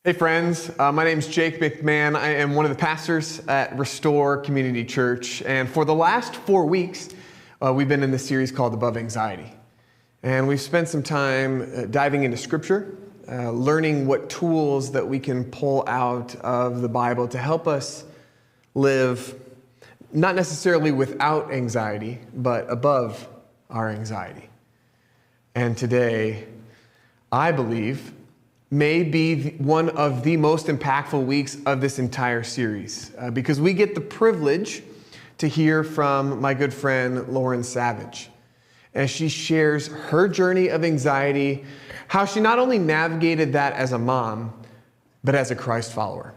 Hey friends, my name's Jake McMahon. I am one of the pastors at Restore Community Church, and for the last 4 weeks, we've been in this series called Above Anxiety. And we've spent some time diving into Scripture, learning what tools that we can pull out of the Bible to help us live not necessarily without anxiety, but above our anxiety. And today, I believe, may be one of the most impactful weeks of this entire series because we get the privilege to hear from my good friend Lauren Savage as she shares her journey of anxiety, how she not only navigated that as a mom, but as a Christ follower.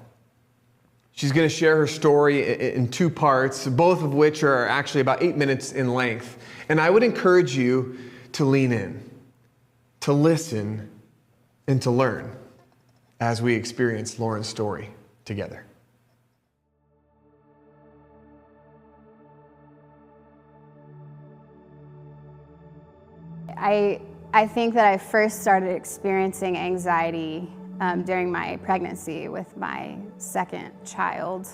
She's going to share her story in 2 parts, both of which are actually about 8 minutes in length. And I would encourage you to lean in, to listen, and to learn as we experience Lauren's story together. I think that I first started experiencing anxiety during my pregnancy with my second child.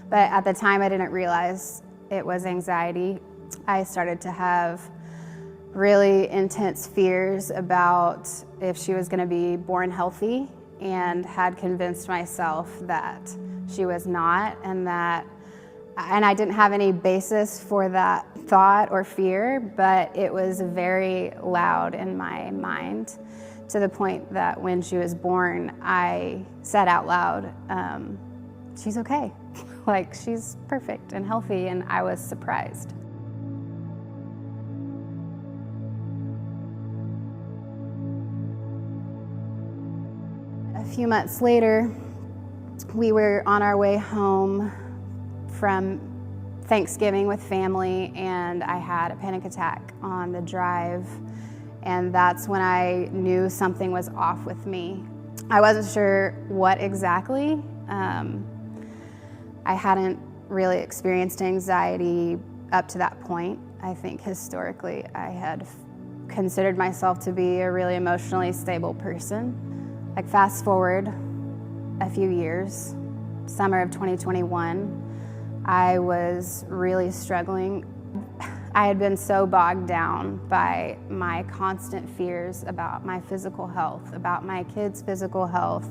But at the time, I didn't realize it was anxiety. I started to have really intense fears about if she was going to be born healthy, and had convinced myself that she was not, and I didn't have any basis for that thought or fear, but it was very loud in my mind to the point that when she was born, I said out loud, she's okay. Like, she's perfect and healthy, and I was surprised. A few months later, we were on our way home from Thanksgiving with family, and I had a panic attack on the drive, and that's when I knew something was off with me. I wasn't sure what exactly. I hadn't really experienced anxiety up to that point. I think historically I had considered myself to be a really emotionally stable person. Like, fast forward a few years, summer of 2021, I was really struggling. I had been so bogged down by my constant fears about my physical health, about my kids' physical health.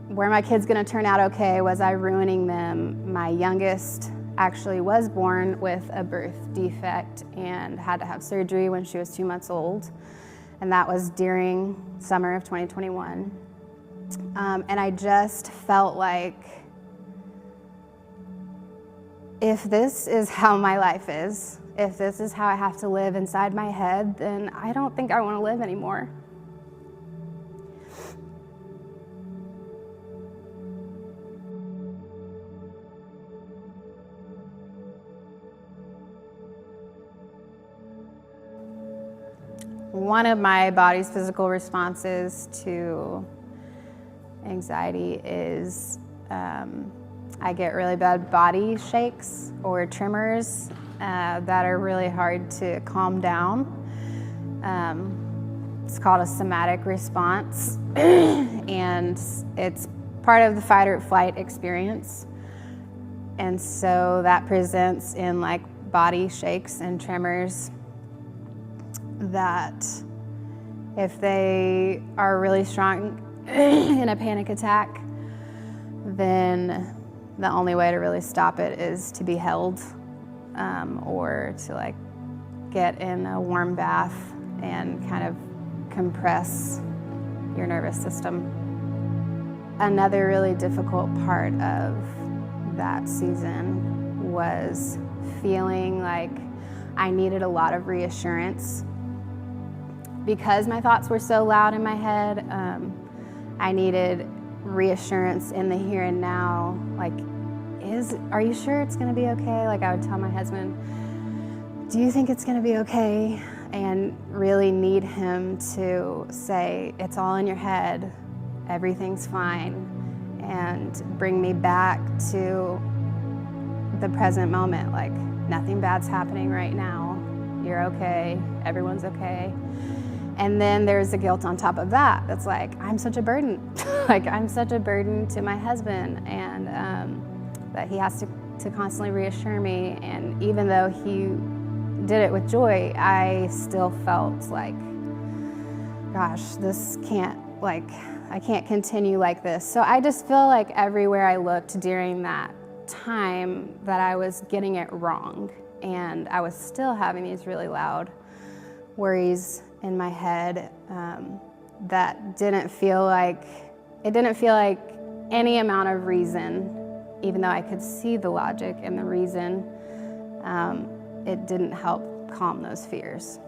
Were my kids gonna turn out okay? Was I ruining them? My youngest actually was born with a birth defect and had to have surgery when she was 2 months old. And that was during summer of 2021. And I just felt like, if this is how my life is, if this is how I have to live inside my head, then I don't think I want to live anymore. One of my body's physical responses to anxiety is I get really bad body shakes or tremors that are really hard to calm down. It's called a somatic response, and it's part of the fight or flight experience. And so that presents in like body shakes and tremors that, if they are really strong in a panic attack, then the only way to really stop it is to be held, or to like get in a warm bath and kind of compress your nervous system. Another really difficult part of that season was feeling like I needed a lot of reassurance. Because my thoughts were so loud in my head, I needed reassurance in the here and now. Like, are you sure it's gonna be okay? Like, I would tell my husband, do you think it's gonna be okay? And really need him to say, it's all in your head, everything's fine, and bring me back to the present moment. Like, nothing bad's happening right now. You're okay, everyone's okay. And then there's the guilt on top of that. That's like, I'm such a burden. Like, I'm such a burden to my husband, and that he has to constantly reassure me. And even though he did it with joy, I still felt like, gosh, this can't, like, I can't continue like this. So I just feel like everywhere I looked during that time that I was getting it wrong. And I was still having these really loud worries in my head that didn't feel like any amount of reason, even though I could see the logic and the reason, it didn't help calm those fears.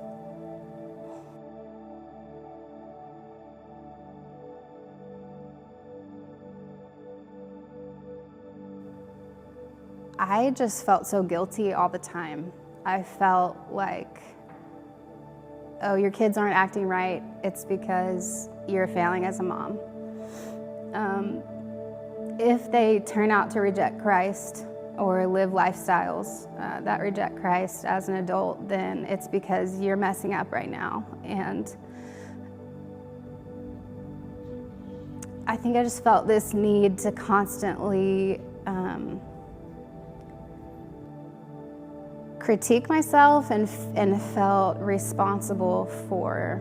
I just felt so guilty all the time. I felt like, oh, your kids aren't acting right, it's because you're failing as a mom. If they turn out to reject Christ or live lifestyles that reject Christ as an adult, then it's because you're messing up right now. And I think I just felt this need to constantly critique myself and felt responsible for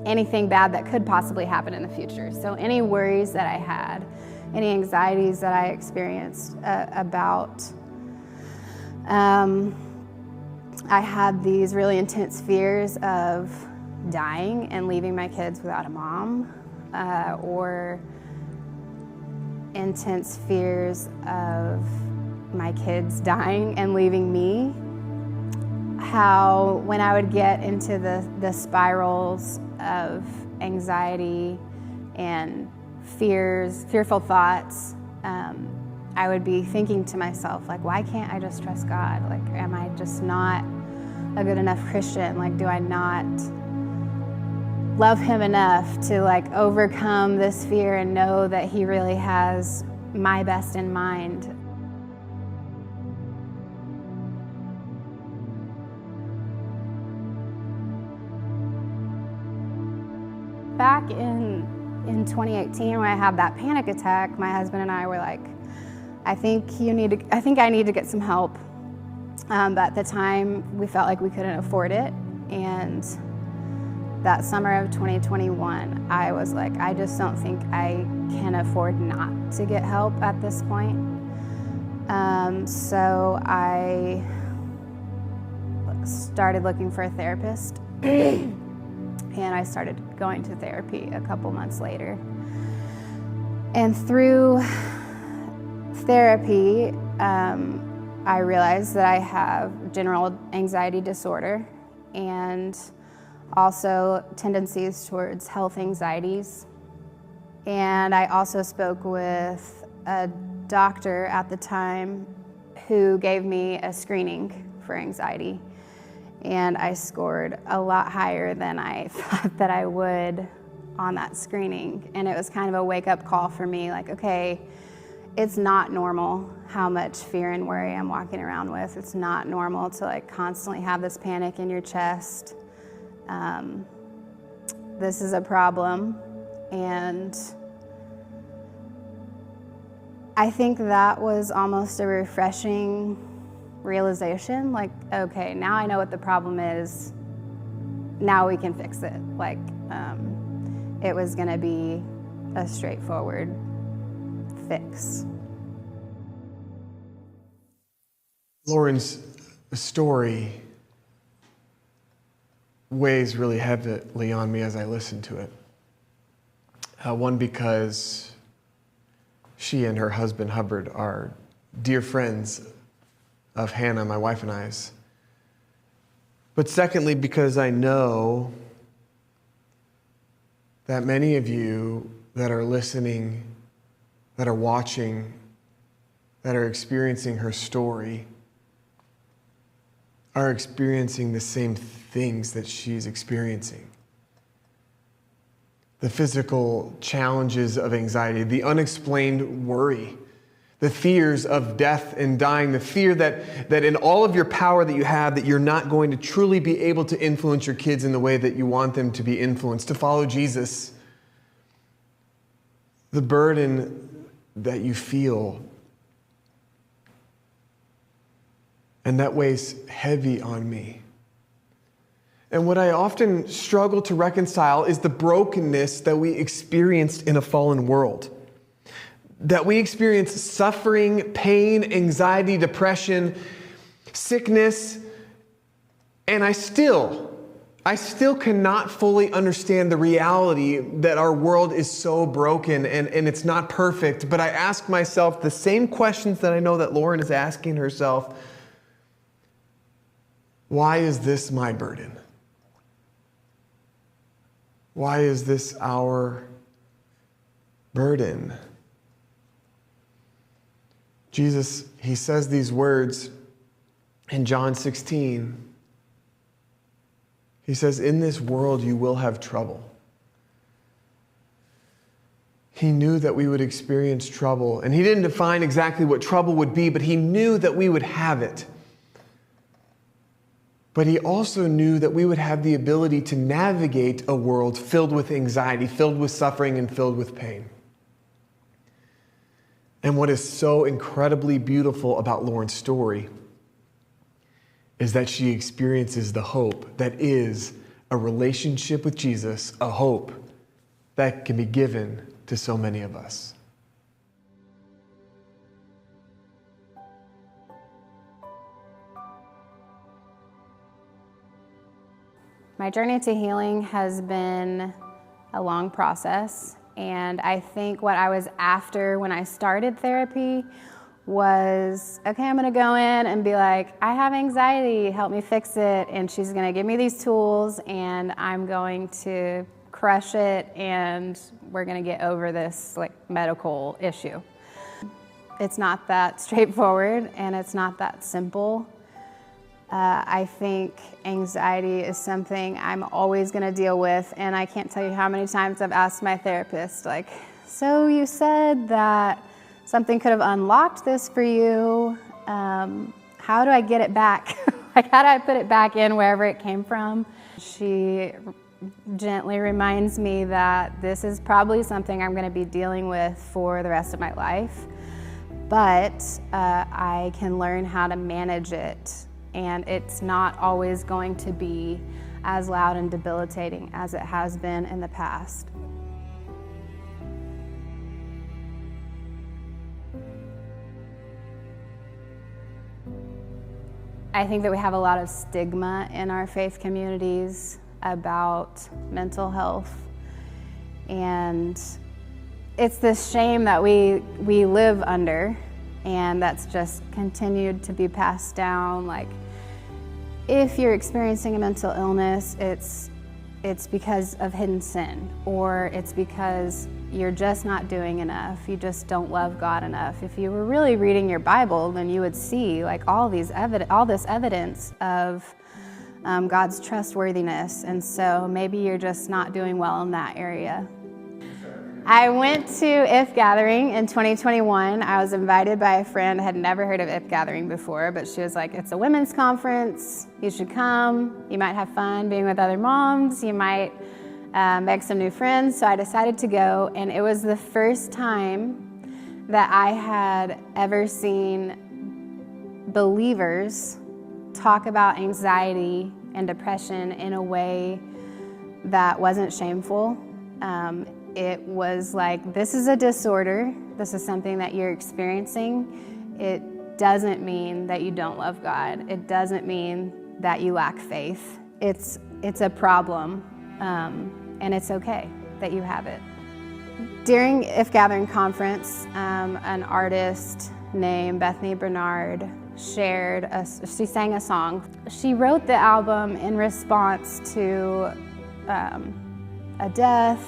anything bad that could possibly happen in the future. So any worries that I had, any anxieties that I experienced about, I had these really intense fears of dying and leaving my kids without a mom, or intense fears of my kids dying and leaving me. How when I would get into the spirals of anxiety and fearful thoughts, I would be thinking to myself, like, why can't I just trust God? Like, am I just not a good enough Christian? Like, do I not love Him enough to, like, overcome this fear and know that He really has my best in mind? Back in 2018, when I had that panic attack, my husband and I were like, I think I need to get some help. But at the time, we felt like we couldn't afford it. And that summer of 2021, I was like, I just don't think I can afford not to get help at this point. So I started looking for a therapist. And I started going to therapy a couple months later. And through therapy, I realized that I have general anxiety disorder and also tendencies towards health anxieties. And I also spoke with a doctor at the time who gave me a screening for anxiety. And I scored a lot higher than I thought that I would on that screening. And it was kind of a wake-up call for me, like, okay, it's not normal how much fear and worry I'm walking around with. It's not normal to, like, constantly have this panic in your chest. This is a problem. And I think that was almost a refreshing realization, like, okay, now I know what the problem is, now we can fix it. Like, it was gonna be a straightforward fix. Lauren's story weighs really heavily on me as I listen to it. One, because she and her husband Hubbard are dear friends of Hannah, my wife, and I's. But secondly, because I know that many of you that are listening, that are watching, that are experiencing her story, are experiencing the same things that she's experiencing. The physical challenges of anxiety, the unexplained worry the fears of death and dying, the fear that in all of your power that you have, that you're not going to truly be able to influence your kids in the way that you want them to be influenced, to follow Jesus. The burden that you feel, and that weighs heavy on me. And what I often struggle to reconcile is the brokenness that we experienced in a fallen world. That we experience suffering, pain, anxiety, depression, sickness, and I still cannot fully understand the reality that our world is so broken and it's not perfect. But I ask myself the same questions that I know that Lauren is asking herself. Why is this my burden? Why is this our burden? Jesus, he says these words in John 16. He says, in this world you will have trouble. He knew that we would experience trouble, and he didn't define exactly what trouble would be, but he knew that we would have it. But he also knew that we would have the ability to navigate a world filled with anxiety, filled with suffering, and filled with pain. And what is so incredibly beautiful about Lauren's story is that she experiences the hope that is a relationship with Jesus, a hope that can be given to so many of us. My journey to healing has been a long process. And I think what I was after when I started therapy was, okay, I'm gonna go in and be like, I have anxiety, help me fix it. And she's gonna give me these tools and I'm going to crush it and we're gonna get over this medical issue. It's not that straightforward and it's not that simple. I think anxiety is something I'm always going to deal with, and I can't tell you how many times I've asked my therapist, so you said that something could have unlocked this for you. How do I get it back? How do I put it back in wherever it came from? She gently reminds me that this is probably something I'm going to be dealing with for the rest of my life, but I can learn how to manage it. And it's not always going to be as loud and debilitating as it has been in the past. I think that we have a lot of stigma in our faith communities about mental health. And it's this shame that we live under, and that's just continued to be passed down. If you're experiencing a mental illness, it's because of hidden sin, or it's because you're just not doing enough. You just don't love God enough. If you were really reading your Bible, then you would see all this evidence of God's trustworthiness. And so maybe you're just not doing well in that area. I went to If Gathering in 2021. I was invited by a friend. I had never heard of If Gathering before, but she was like, it's a women's conference. You should come. You might have fun being with other moms. You might make some new friends. So I decided to go, and it was the first time that I had ever seen believers talk about anxiety and depression in a way that wasn't shameful. It was this is a disorder. This is something that you're experiencing. It doesn't mean that you don't love God. It doesn't mean that you lack faith. It's a problem, and it's okay that you have it. During If Gathering conference, an artist named Bethany Bernard she sang a song. She wrote the album in response to a death,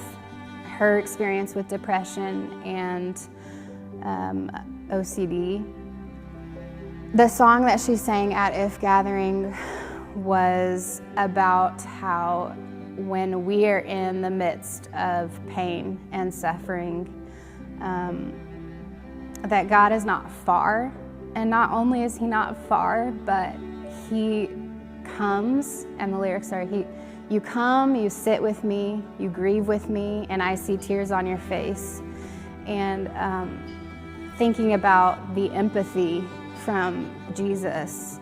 her experience with depression, and OCD. The song that she sang at If Gathering was about how when we are in the midst of pain and suffering, that God is not far, and not only is he not far, but he comes, and the lyrics are, you come, you sit with me, you grieve with me, and I see tears on your face. And thinking about the empathy from Jesus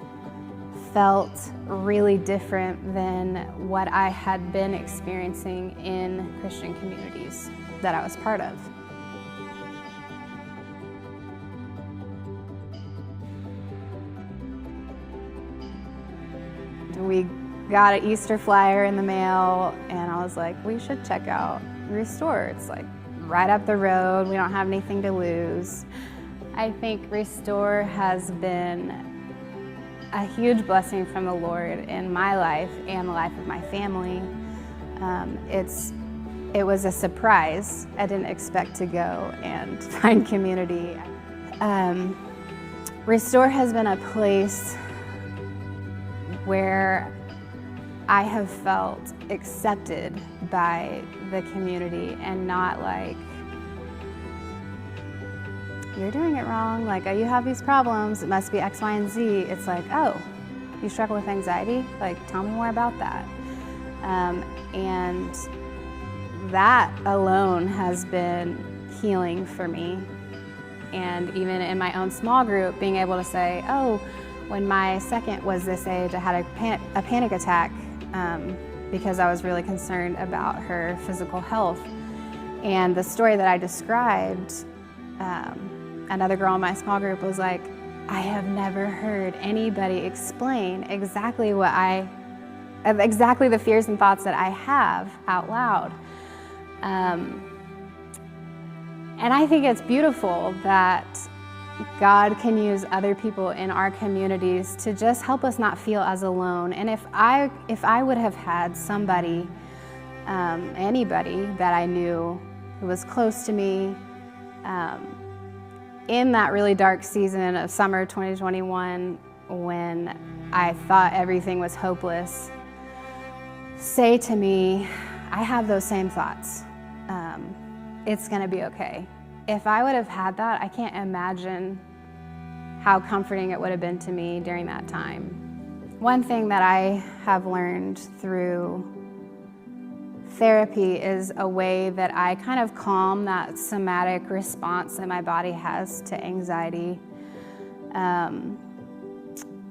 felt really different than what I had been experiencing in Christian communities that I was part of. We got an Easter flyer in the mail, and I was like, we should check out Restore. It's like right up the road. We don't have anything to lose. I think Restore has been a huge blessing from the Lord in my life and the life of my family. It was a surprise. I didn't expect to go and find community. Restore has been a place where I have felt accepted by the community and not like, you're doing it wrong, like, oh, you have these problems, it must be X, Y, and Z. It's like, oh, you struggle with anxiety? Like, tell me more about that. And that alone has been healing for me. And even in my own small group, being able to say, oh, when my second was this age, I had a panic attack because I was really concerned about her physical health. And the story that I described, another girl in my small group was like, I have never heard anybody explain exactly the fears and thoughts that I have out loud. And I think it's beautiful that God can use other people in our communities to just help us not feel as alone. And if I would have had somebody, anybody that I knew who was close to me, in that really dark season of summer 2021, when I thought everything was hopeless, say to me, I have those same thoughts. It's gonna be okay. If I would have had that, I can't imagine how comforting it would have been to me during that time. One thing that I have learned through therapy is a way that I kind of calm that somatic response that my body has to anxiety,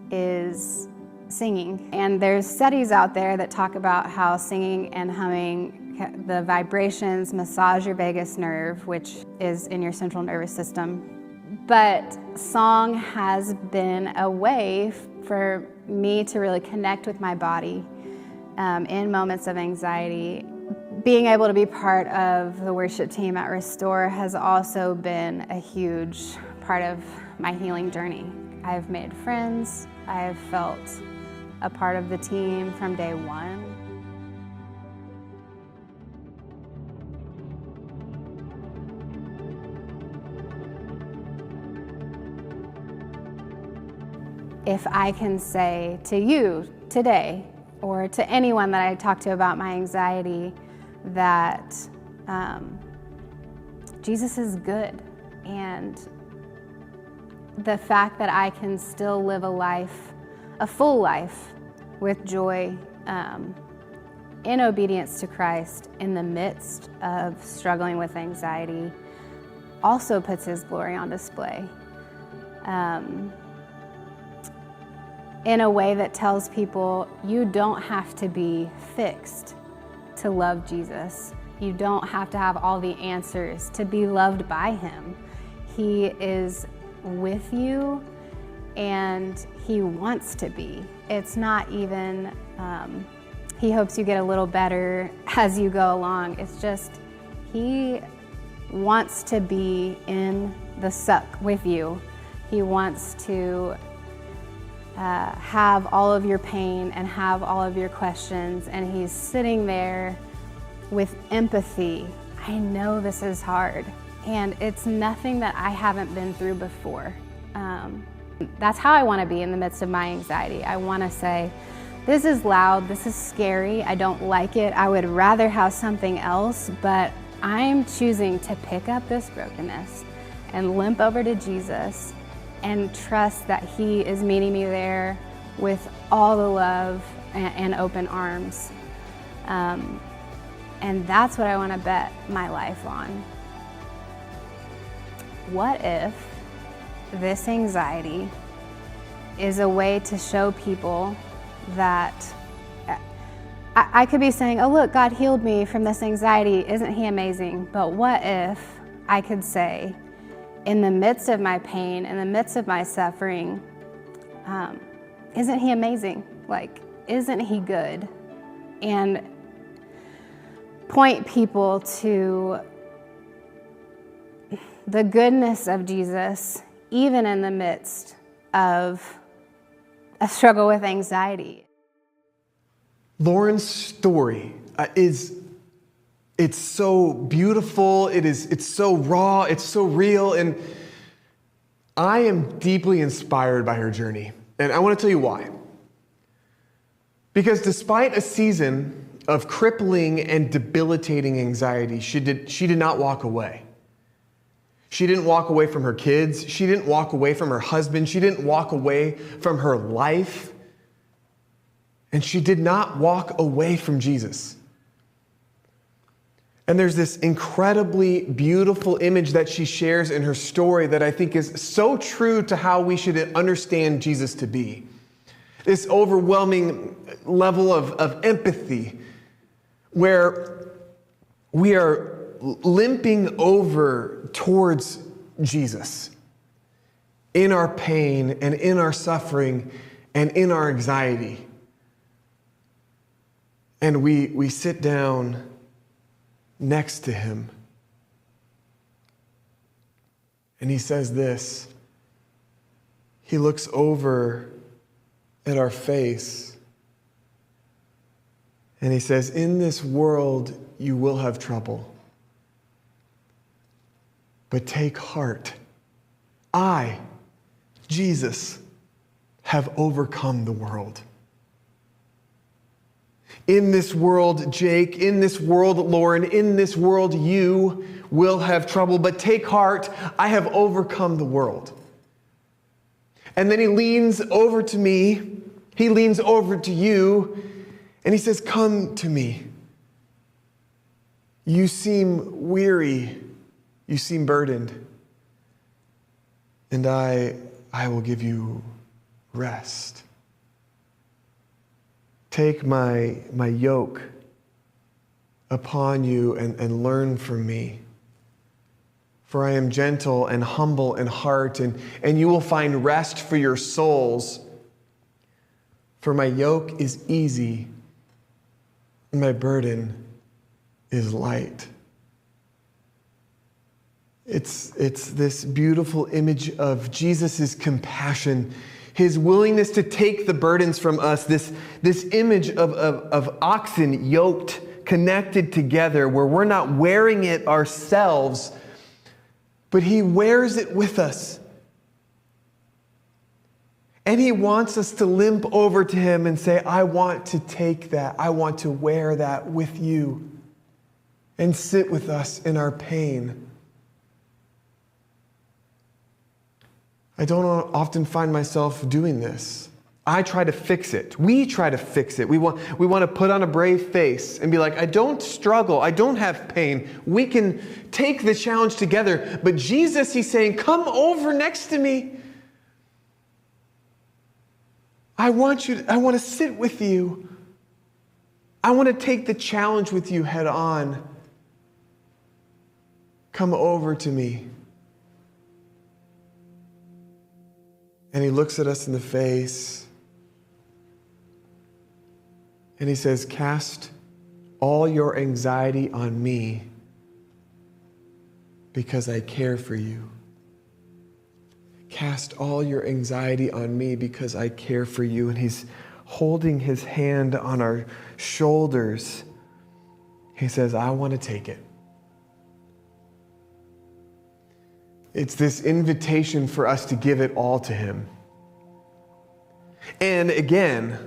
is singing. And there's studies out there that talk about how singing and humming, the vibrations massage your vagus nerve, which is in your central nervous system. But song has been a way for me to really connect with my body in moments of anxiety. Being able to be part of the worship team at Restore has also been a huge part of my healing journey. I've made friends. I have felt a part of the team from day one. If I can say to you today, or to anyone that I talk to about my anxiety, that Jesus is good, and the fact that I can still live a full life with joy, in obedience to Christ in the midst of struggling with anxiety, also puts His glory on display. In a way that tells people you don't have to be fixed to love Jesus. You don't have to have all the answers to be loved by Him. He is with you, and He wants to be. It's not even, He hopes you get a little better as you go along. It's just, He wants to be in the suck with you. He wants to have all of your pain and have all of your questions, and He's sitting there with empathy. I know this is hard, and it's nothing that I haven't been through before. That's how I want to be in the midst of my anxiety. I want to say, this is loud, this is scary, I don't like it, I would rather have something else, but I'm choosing to pick up this brokenness and limp over to Jesus and trust that He is meeting me there with all the love and open arms. And that's what I want to bet my life on. What if this anxiety is a way to show people that I could be saying, oh look, God healed me from this anxiety, isn't He amazing? But what if I could say, in the midst of my pain, in the midst of my suffering, isn't He amazing? Like, isn't He good? And point people to the goodness of Jesus, even in the midst of a struggle with anxiety. Lauren's story it's so beautiful, it's so raw, it's so real, and I am deeply inspired by her journey. And I want to tell you why. Because despite a season of crippling and debilitating anxiety, she did not walk away. She didn't walk away from her kids. She didn't walk away from her husband. She didn't walk away from her life. And she did not walk away from Jesus. And there's this incredibly beautiful image that she shares in her story that I think is so true to how we should understand Jesus to be. This overwhelming level of empathy where we are limping over towards Jesus in our pain and in our suffering and in our anxiety. And we sit down next to Him. And He says this. He looks over at our face. And He says, in this world you will have trouble. But take heart. I, Jesus, have overcome the world. In this world, Jake, in this world, Lauren, in this world, you will have trouble, but take heart, I have overcome the world. And then He leans over to me, He leans over to you, and He says, come to me. You seem weary, you seem burdened, and I will give you rest. Take my yoke upon you and learn from me. For I am gentle and humble in heart, and you will find rest for your souls. For my yoke is easy, and my burden is light. It's this beautiful image of Jesus' compassion, His willingness to take the burdens from us, this image of oxen yoked, connected together, where we're not wearing it ourselves, but He wears it with us. And He wants us to limp over to Him and say, I want to take that. I want to wear that with you and sit with us in our pain. I don't often find myself doing this. I try to fix it. We try to fix it. We want to put on a brave face and be like, I don't struggle. I don't have pain. We can take the challenge together. But Jesus, He's saying, come over next to me. I want to sit with you. I want to take the challenge with you head on. Come over to me. And He looks at us in the face and He says, cast all your anxiety on me because I care for you. Cast all your anxiety on me because I care for you. And He's holding His hand on our shoulders. He says, I want to take it. It's this invitation for us to give it all to Him. And again,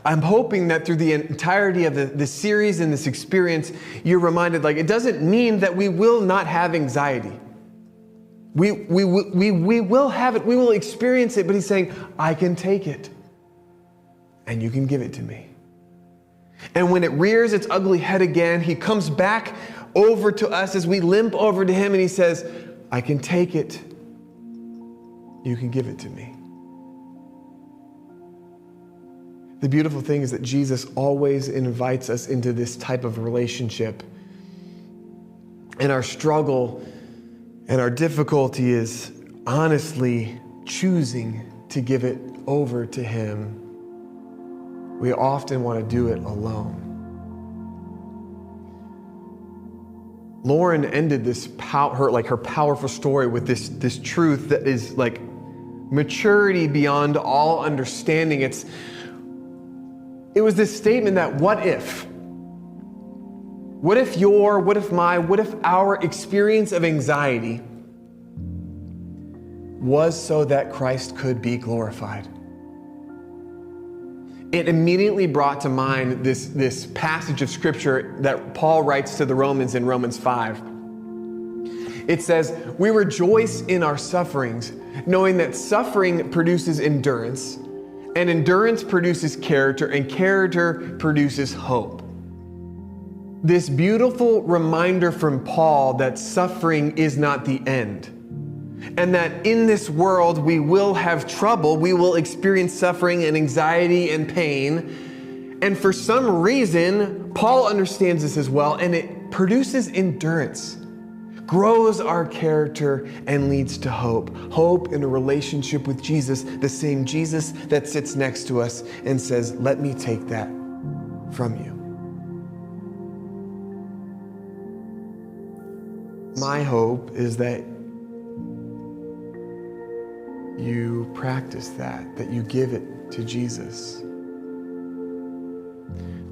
I'm hoping that through the entirety of the series and this experience, you're reminded, like, it doesn't mean that we will not have anxiety. We will have it. We will experience it. But he's saying, I can take it. And you can give it to me. And when it rears its ugly head again, he comes back over to us as we limp over to him and he says, I can take it. You can give it to me. The beautiful thing is that Jesus always invites us into this type of relationship. And our struggle and our difficulty is honestly choosing to give it over to him. We often want to do it alone. Lauren ended her powerful story with this truth that is like maturity beyond all understanding. It was this statement that what if our experience of anxiety was so that Christ could be glorified? It immediately brought to mind this passage of scripture that Paul writes to the Romans in Romans 5. It says, we rejoice in our sufferings, knowing that suffering produces endurance, and endurance produces character, and character produces hope. This beautiful reminder from Paul that suffering is not the end. And that in this world we will have trouble, we will experience suffering and anxiety and pain. And for some reason, Paul understands this as well, and it produces endurance, grows our character, and leads to hope. Hope in a relationship with Jesus, the same Jesus that sits next to us and says, let me take that from you. My hope is that you practice that you give it to Jesus.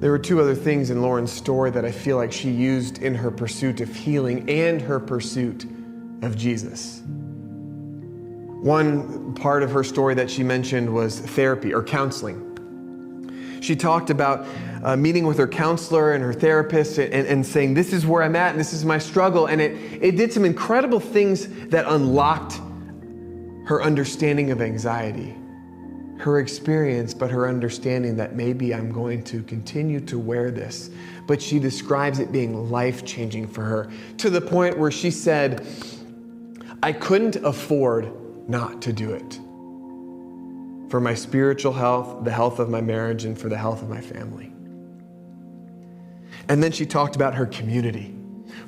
There were two other things in Lauren's story that I feel like she used in her pursuit of healing and her pursuit of Jesus. One part of her story that she mentioned was therapy or counseling. She talked about meeting with her counselor and her therapist and saying, this is where I'm at and this is my struggle. And it did some incredible things that unlocked her understanding of anxiety, her experience, but her understanding that maybe I'm going to continue to wear this. But she describes it being life-changing for her to the point where she said, I couldn't afford not to do it for my spiritual health, the health of my marriage, and for the health of my family. And then she talked about her community,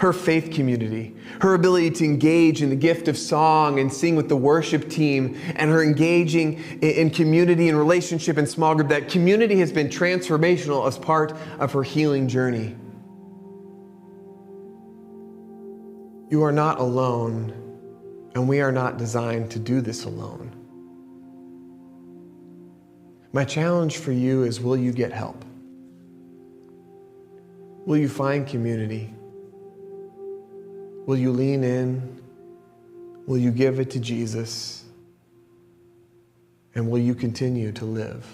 her faith community, her ability to engage in the gift of song and sing with the worship team, and her engaging in community and relationship and small group. That community has been transformational as part of her healing journey. You are not alone, and we are not designed to do this alone. My challenge for you is, will you get help? Will you find community? Will you lean in? Will you give it to Jesus? And will you continue to live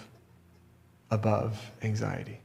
above anxiety?